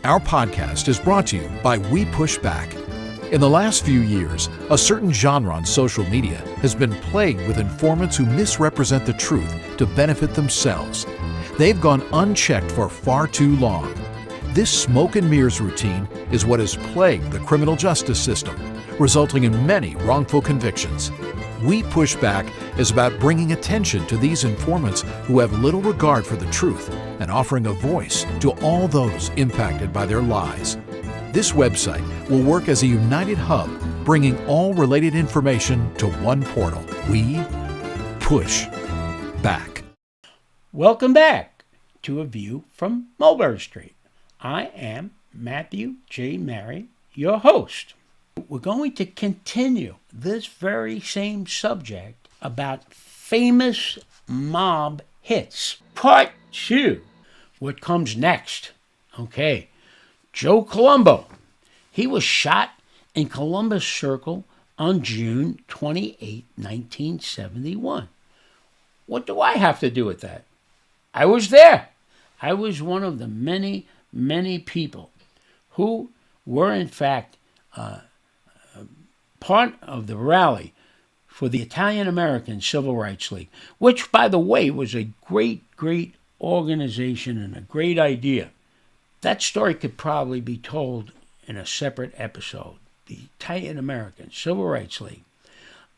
Our podcast is brought to you by We Push Back. In the last few years, a certain genre on social media has been plagued with informants who misrepresent the truth to benefit themselves. They've gone unchecked for far too long. This smoke and mirrors routine is what has plagued the criminal justice system, resulting in many wrongful convictions. We Push Back is about bringing attention to these informants who have little regard for the truth and offering a voice to all those impacted by their lies. This website will work as a united hub, bringing all related information to one portal. We Push Back. Welcome back to A View from Mulberry Street. I am Matthew J. Mary, your host. We're going to continue this very same subject about famous mob hits. Part 2. What comes next? Okay. Joe Colombo. He was shot in Columbus Circle on June 28, 1971. What do I have to do with that? I was there. I was one of the many, many people who were in fact part of the rally for the Italian-American Civil Rights League, which, by the way, was a great, great organization and a great idea. That story could probably be told in a separate episode. The Italian-American Civil Rights League.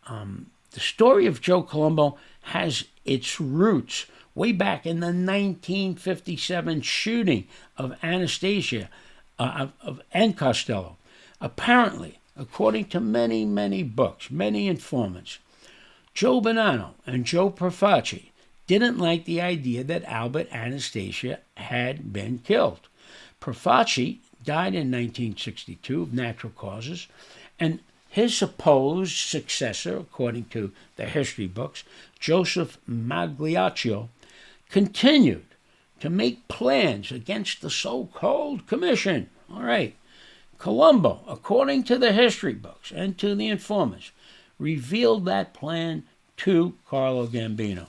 The story of Joe Colombo has its roots way back in the 1957 shooting of Anastasia and Costello. Apparently, according to many, many books, many informants, Joe Bonano and Joe Profaci didn't like the idea that Albert Anastasia had been killed. Profaci died in 1962 of natural causes, and his supposed successor, according to the history books, Joseph Magliocco, continued to make plans against the so-called commission. All right. Columbo, according to the history books and to the informants, revealed that plan to Carlo Gambino.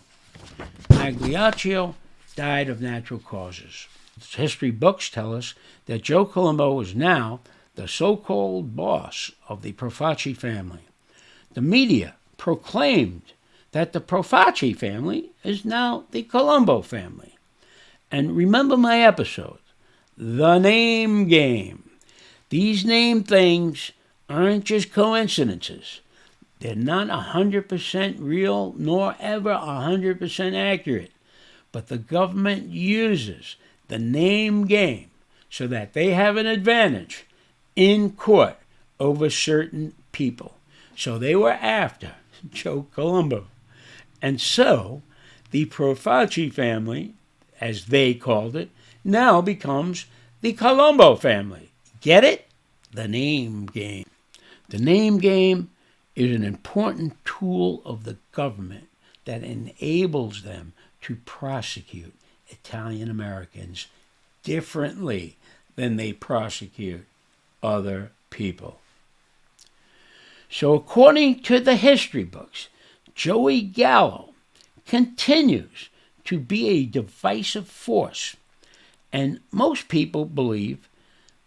Magliocco died of natural causes. History books tell us that Joe Colombo was now the so-called boss of the Profaci family. The media proclaimed that the Profaci family is now the Colombo family. And remember my episode, The Name Game. These name things aren't just coincidences. They're not 100% real nor ever 100% accurate. But the government uses the name game so that they have an advantage in court over certain people. So they were after Joe Colombo. And so the Profaci family, as they called it, now becomes the Colombo family. Get it? The name game. The name game is an important tool of the government that enables them to prosecute Italian Americans differently than they prosecute other people. So according to the history books, Joey Gallo continues to be a divisive force, and most people believe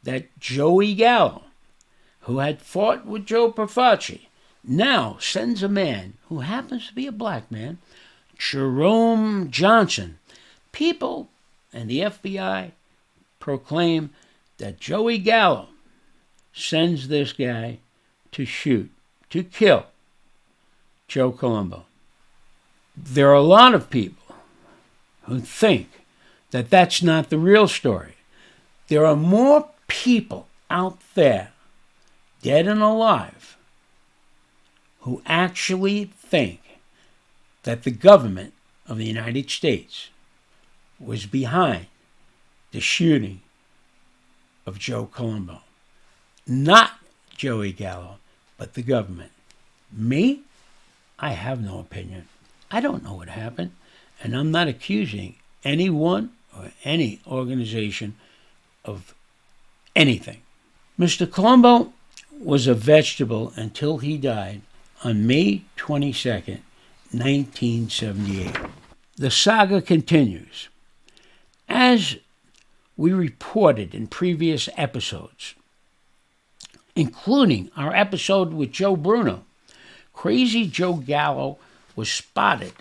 that Joey Gallo, who had fought with Joe Profaci, now sends a man who happens to be a black man, Jerome Johnson. People and the FBI proclaim that Joey Gallo sends this guy to shoot, to kill Joe Colombo. There are a lot of people who think that that's not the real story. There are more people out there, dead and alive, who actually think that the government of the United States was behind the shooting of Joe Colombo. Not Joey Gallo, but the government. Me? I have no opinion. I don't know what happened, and I'm not accusing anyone or any organization of anything. Mr. Colombo was a vegetable until he died on May 22nd, 1978. The saga continues. As we reported in previous episodes, including our episode with Joe Bruno. Crazy Joe Gallo was spotted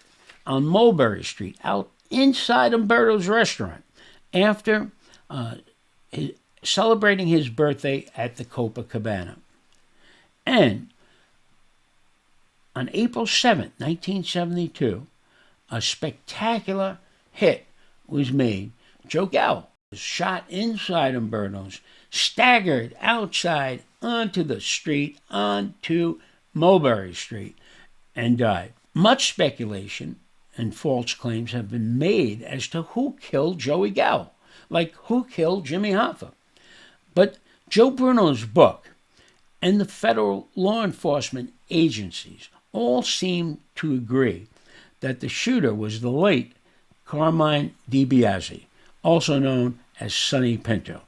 on Mulberry Street out inside Umberto's restaurant after celebrating his birthday at the Copacabana. And on April 7th, 1972, a spectacular hit was made. Joe Gallo was shot inside Umberto's, staggered outside onto the street, onto Mulberry Street, and died. Much speculation and false claims have been made as to who killed Joey Gallo, like who killed Jimmy Hoffa. But Joe Bruno's book and the federal law enforcement agencies all seem to agree that the shooter was the late Carmine DiBiase, also known as Sonny Pinto,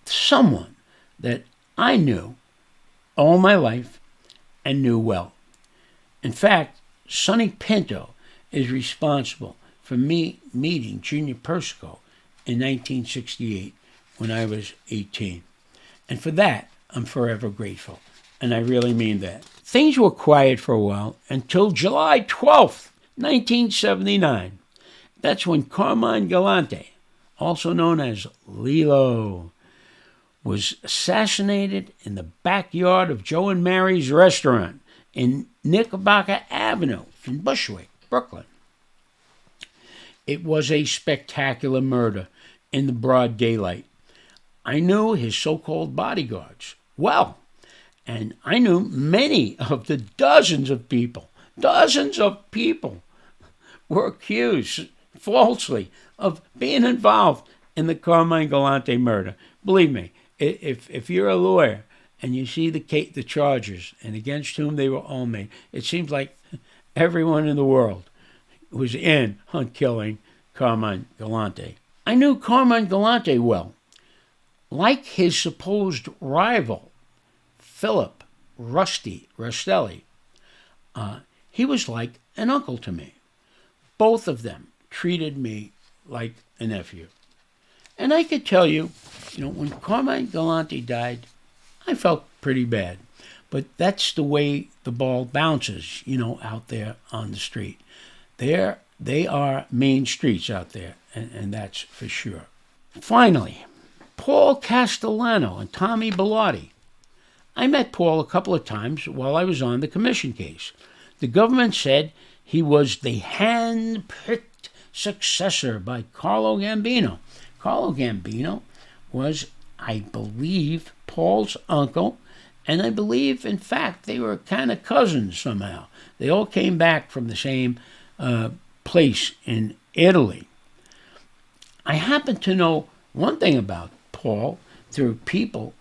someone that I knew all my life and knew well. In fact, Sonny Pinto is responsible for me meeting Junior Persico in 1968 when I was 18. And for that, I'm forever grateful. And I really mean that. Things were quiet for a while until July 12th, 1979. That's when Carmine Galante, also known as Lilo, was assassinated in the backyard of Joe and Mary's restaurant in Knickerbocker Avenue in Bushwick, Brooklyn. It was a spectacular murder in the broad daylight. I knew his so-called bodyguards well, and I knew many of the dozens of people were accused falsely of being involved in the Carmine Galante murder. Believe me, if you're a lawyer and you see the charges and against whom they were all made, it seems like everyone in the world was in on killing Carmine Galante. I knew Carmine Galante well. Like his supposed rival, Philip Rastelli, he was like an uncle to me. Both of them treated me like a nephew. And I could tell you, when Carmine Galante died, I felt pretty bad. But that's the way the ball bounces, out there on the street. They are mean streets out there, and that's for sure. Finally, Paul Castellano and Tommy Bellotti. I met Paul a couple of times while I was on the commission case. The government said he was the hand-picked successor by Carlo Gambino. Carlo Gambino was, I believe, Paul's uncle, and I believe, in fact, they were kind of cousins somehow. They all came back from the same place in Italy. I happen to know one thing about Paul through people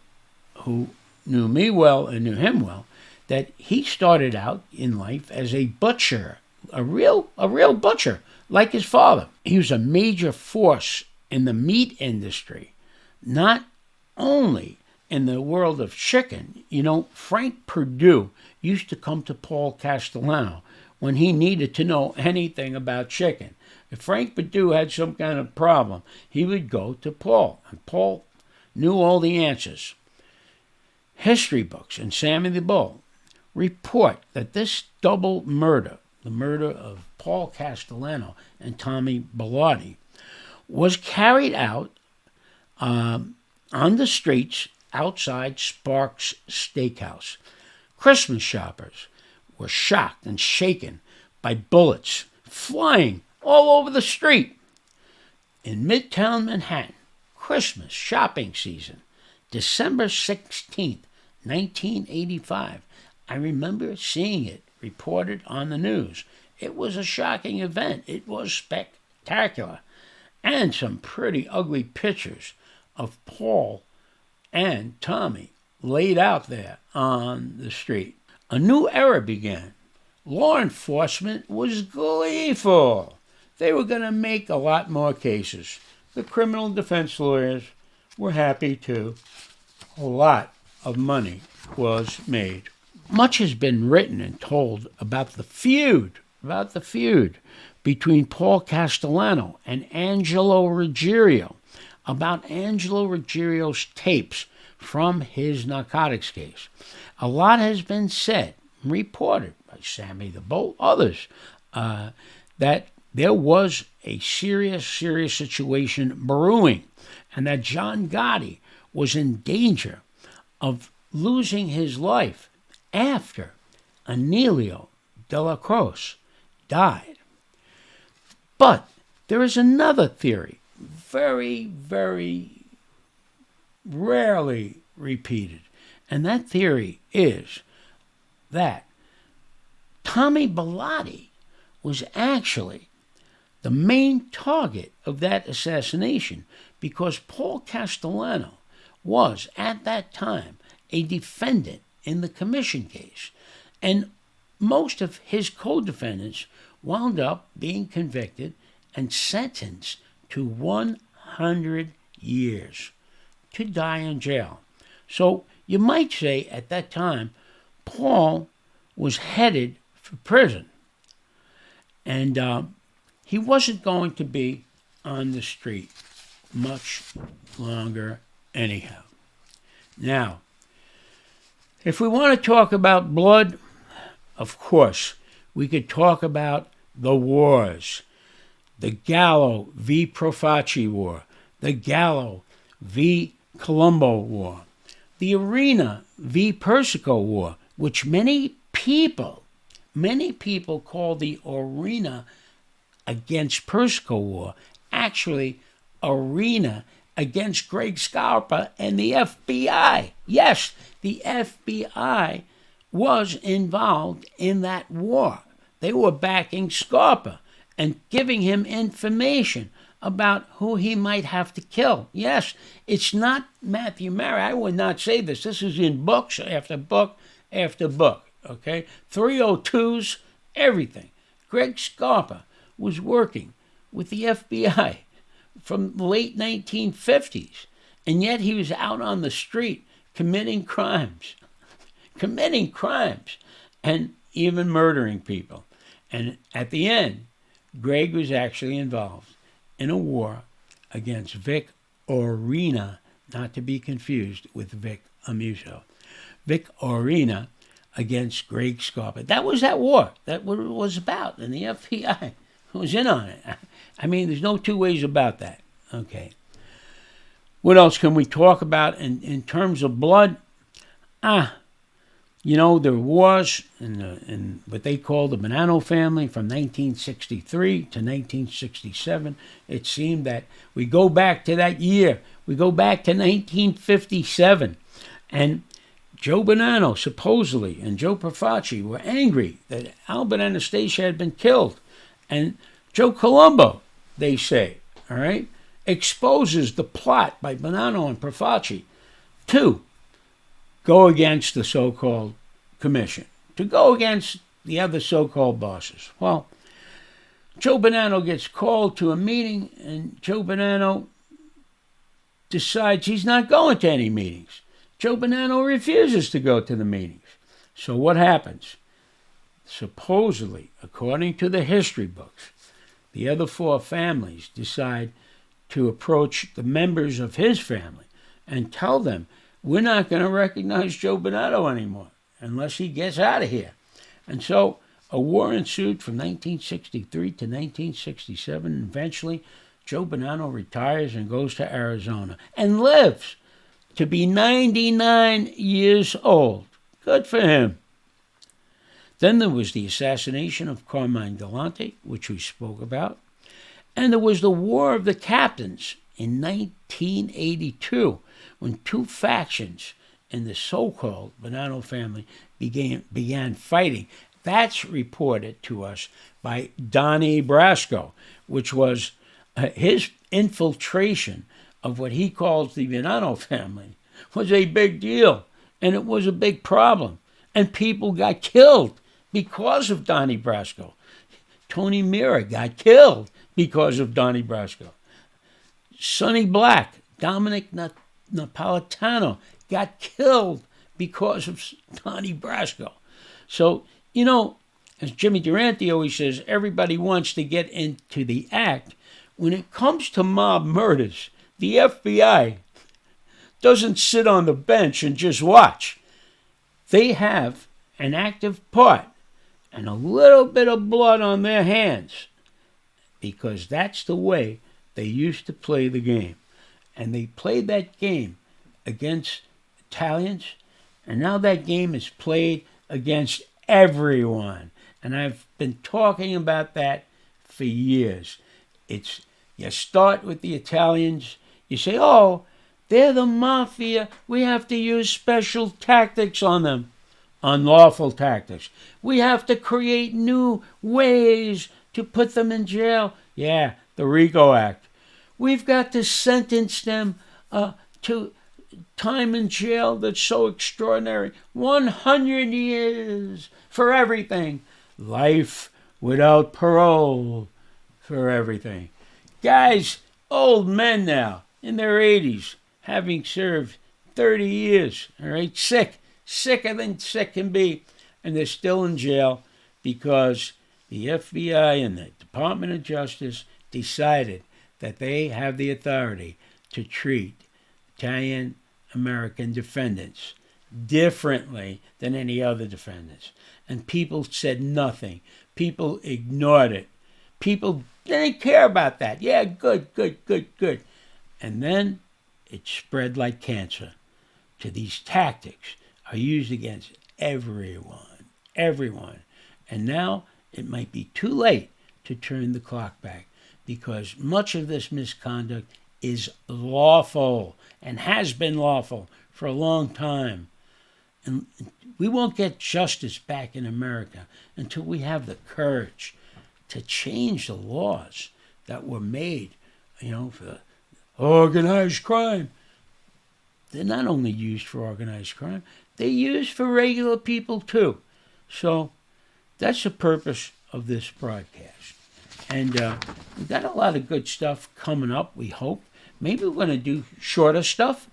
who knew me well and knew him well, that he started out in life as a butcher, a real butcher, like his father. He was a major force in the meat industry, not only in the world of chicken. Frank Perdue used to come to Paul Castellano when he needed to know anything about chicken. If Frank Perdue had some kind of problem, he would go to Paul, and Paul knew all the answers. History books and Sammy the Bull report that this double murder, the murder of Paul Castellano and Tommy Bellotti, was carried out on the streets outside Sparks Steakhouse. Christmas shoppers were shocked and shaken by bullets flying all over the street. In Midtown Manhattan, Christmas shopping season, December 16th, 1985. I remember seeing it reported on the news. It was a shocking event. It was spectacular. And some pretty ugly pictures of Paul and Tommy laid out there on the street. A new era began. Law enforcement was gleeful. They were going to make a lot more cases. The criminal defense lawyers were happy too. A lot of money was made. Much has been written and told about the feud between Paul Castellano and Angelo Ruggiero. about Angelo Ruggiero's tapes from his narcotics case. A lot has been said, reported by Sammy the Bull, others, that there was a serious situation brewing, and that John Gotti was in danger of losing his life after Aurelio Della Croce died. But there is another theory, very, very rarely repeated, and that theory is that Tommy Bellotti was actually the main target of that assassination, because Paul Castellano was, at that time, a defendant in the commission case, and most of his co-defendants wound up being convicted and sentenced to 100 years to die in jail. So you might say at that time, Paul was headed for prison, and he wasn't going to be on the street much longer anyhow. Now, if we want to talk about blood, of course, we could talk about the wars. The Gallo v. Profaci War, the Gallo v. Columbo War, the Arena v. Persico War, which many people call the Arena against Persico War, actually Arena against Greg Scarpa and the FBI. Yes, the FBI was involved in that war. They were backing Scarpa and giving him information about who he might have to kill. Yes, it's not Matthew Mary. I would not say this. This is in books after book after book, okay? 302s, everything. Greg Scarpa was working with the FBI from the late 1950s, and yet he was out on the street committing crimes, and even murdering people. And at the end, Greg was actually involved in a war against Vic Orena, not to be confused with Vic Amuso. Vic Orena against Greg Scarpa. That was that war. That's what it was about, and the FBI was in on it. I mean, there's no two ways about that. Okay. What else can we talk about in terms of blood? You know, there was in what they call the Bonano family from 1963 to 1967. It seemed that we go back to that year. We go back to 1957. And Joe Bonano, supposedly, and Joe Profaci were angry that Albert and Anastasia had been killed. And Joe Colombo, they say, all right, exposes the plot by Bonano and Profaci to go against the so-called commission, to go against the other so-called bosses. Well, Joe Bonano gets called to a meeting, and Joe Bonano decides he's not going to any meetings. Joe Bonano refuses to go to the meetings. So what happens? Supposedly, according to the history books, the other four families decide to approach the members of his family and tell them, we're not going to recognize Joe Bonano anymore unless he gets out of here. And so a war ensued from 1963 to 1967. And eventually, Joe Bonano retires and goes to Arizona and lives to be 99 years old. Good for him. Then there was the assassination of Carmine Galante, which we spoke about. And there was the War of the Captains in 1982, when two factions in the so-called Bonano family began fighting. That's reported to us by Donnie Brasco, which was his infiltration of what he calls the Bonano family was a big deal, and it was a big problem. And people got killed because of Donnie Brasco. Tony Mira got killed because of Donnie Brasco. Sonny Black, Dominic Napolitano got killed because of Donnie Brasco. So, you know, as Jimmy Durante always says, everybody wants to get into the act. When it comes to mob murders, the FBI doesn't sit on the bench and just watch. They have an active part and a little bit of blood on their hands, because that's the way they used to play the game. And they played that game against Italians, and now that game is played against everyone. And I've been talking about that for years. It's, you start with the Italians, you say, oh, they're the mafia, we have to use special tactics on them. Unlawful tactics. We have to create new ways to put them in jail. Yeah, the RICO Act. We've got to sentence them to time in jail that's so extraordinary. 100 years for everything. Life without parole for everything. Guys, old men now, in their 80s, having served 30 years, all right, sicker than sick can be, and they're still in jail because the FBI and the Department of Justice decided that they have the authority to treat Italian American defendants differently than any other defendants. And people said nothing. People ignored it. People didn't care about that. Yeah, good. And then it spread like cancer to these tactics are used against everyone. And now it might be too late to turn the clock back, because much of this misconduct is lawful and has been lawful for a long time. And we won't get justice back in America until we have the courage to change the laws that were made, for the organized crime. They're not only used for organized crime, they're used for regular people too. So that's the purpose of this broadcast. And we've got a lot of good stuff coming up, we hope. Maybe we're going to do shorter stuff.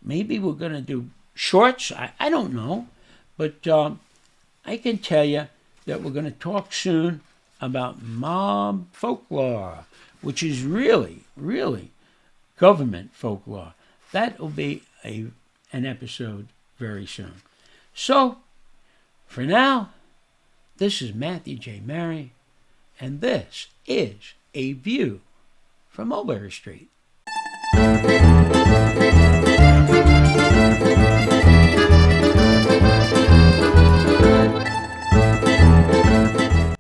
Maybe we're going to do shorts. I don't know. But I can tell you that we're going to talk soon about mob folklore, which is really government folklore. That will be an episode very soon. So, for now, this is Matthew J. Mary, and this is A View from Mulberry Street.